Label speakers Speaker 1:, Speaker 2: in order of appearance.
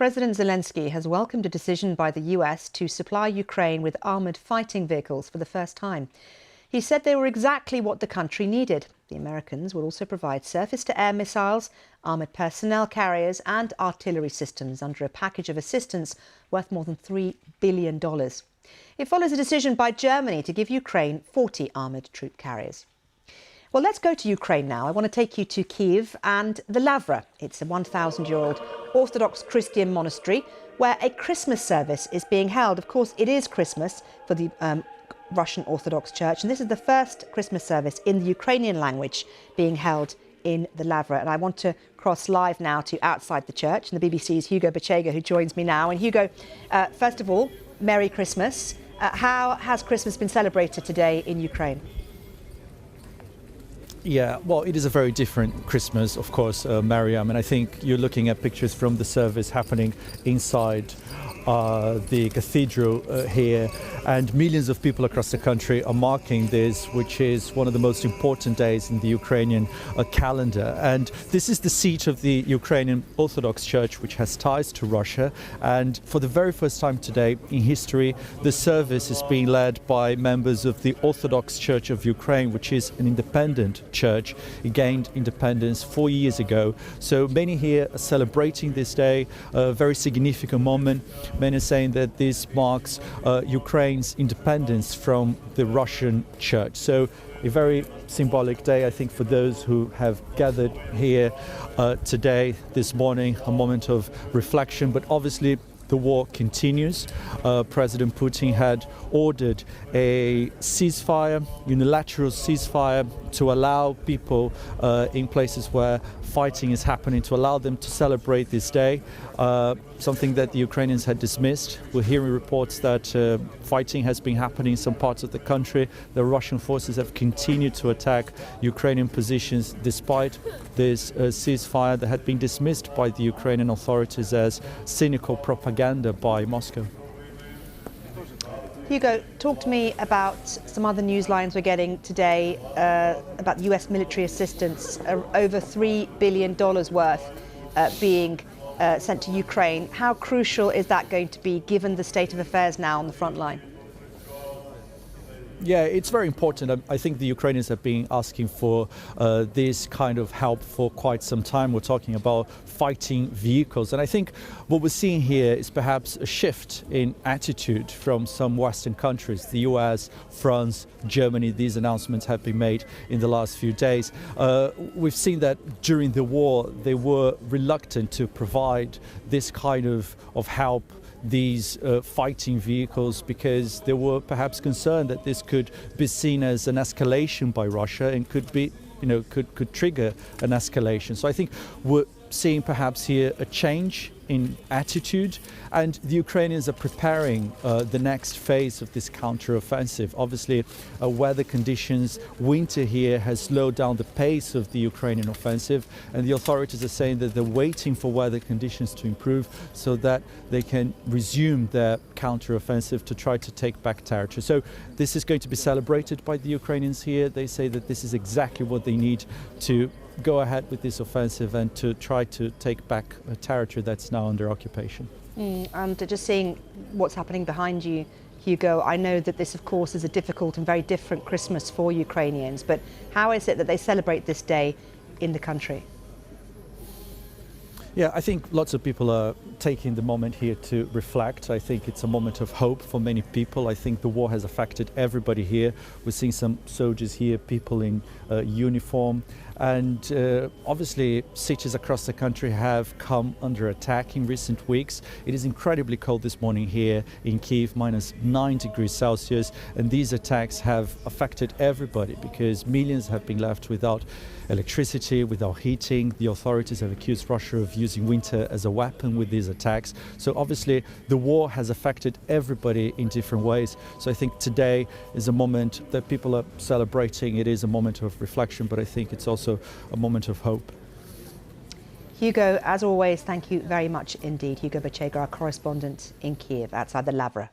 Speaker 1: President Zelensky has welcomed a decision by the US to supply Ukraine with armoured fighting vehicles for the first time. He said they were exactly what the country needed. The Americans will also provide surface-to-air missiles, armoured personnel carriers and artillery systems under a package of assistance worth more than $3 billion. It follows a decision by Germany to give Ukraine 40 armoured troop carriers. Well, let's go to Ukraine now. I want to take you to Kyiv and the Lavra. It's a 1,000-year-old Orthodox Christian monastery where a Christmas service is being held. Of course, it is Christmas for the Russian Orthodox Church, and this is the first Christmas service in the Ukrainian language being held in the Lavra. And I want to cross live now to outside the church, and the BBC's Hugo Bachega, who joins me now. And Hugo, first of all, Merry Christmas. How has Christmas been celebrated today in Ukraine?
Speaker 2: Yeah, well, it is a very different Christmas, of course, Mariam, and I think you're looking at pictures from the service happening inside the cathedral here, and millions of people across the country are marking this, which is one of the most important days in the Ukrainian calendar. And this is the seat of the Ukrainian Orthodox Church, which has ties to Russia. And for the very first time today in history, the service is being led by members of the Orthodox Church of Ukraine, which is an independent church. It gained independence 4 years ago. So many here are celebrating this day, a very significant moment. Many are saying that this marks Ukraine's independence from the Russian church. So a very symbolic day, I think, for those who have gathered here today, this morning, a moment of reflection. But obviously, the war continues. President Putin had ordered a ceasefire, unilateral ceasefire, to allow people in places where fighting is happening, to allow them to celebrate this day, something that the Ukrainians had dismissed. We're hearing reports that fighting has been happening in some parts of the country. The Russian forces have continued to attack Ukrainian positions despite this ceasefire that had been dismissed by the Ukrainian authorities as cynical propaganda by Moscow.
Speaker 1: Hugo, talk to me about some other news lines we're getting today about US military assistance, over $3 billion worth being sent to Ukraine. How crucial is that going to be given the state of affairs now on the front line?
Speaker 2: Yeah, it's very important. I think the Ukrainians have been asking for this kind of help for quite some time. We're talking about fighting vehicles. And I think what we're seeing here is perhaps a shift in attitude from some Western countries, the US, France, Germany. These announcements have been made in the last few days. We've seen that during the war, they were reluctant to provide this kind of help, these fighting vehicles, because they were perhaps concerned that this could be seen as an escalation by Russia and could be, could trigger an escalation. So I think we're seeing perhaps here a change in attitude, and the Ukrainians are preparing the next phase of this counter-offensive. Obviously, weather conditions, winter here has slowed down the pace of the Ukrainian offensive, and the authorities are saying that they're waiting for weather conditions to improve so that they can resume their counter-offensive to try to take back territory. So this is going to be celebrated by the Ukrainians here. They say that this is exactly what they need to go ahead with this offensive and to try to take back a territory that's now under occupation.
Speaker 1: And just seeing what's happening behind you, Hugo, I know that this, of course, is a difficult and very different Christmas for Ukrainians, but how is it that they celebrate this day in the country?
Speaker 2: Yeah, I think lots of people are taking the moment here to reflect. I think it's a moment of hope for many people. I think the war has affected everybody here. We're seeing some soldiers here, people in uniform. And obviously, cities across the country have come under attack in recent weeks. It is incredibly cold this morning here in Kyiv, -9 degrees Celsius. And these attacks have affected everybody because millions have been left without electricity, without heating. The authorities have accused Russia of using winter as a weapon with these attacks. So obviously, the war has affected everybody in different ways. So I think today is a moment that people are celebrating. It is a moment of reflection, but I think it's also a moment of hope.
Speaker 1: Hugo, as always, thank you very much indeed. Hugo Bachega, our correspondent in Kyiv, outside the Lavra.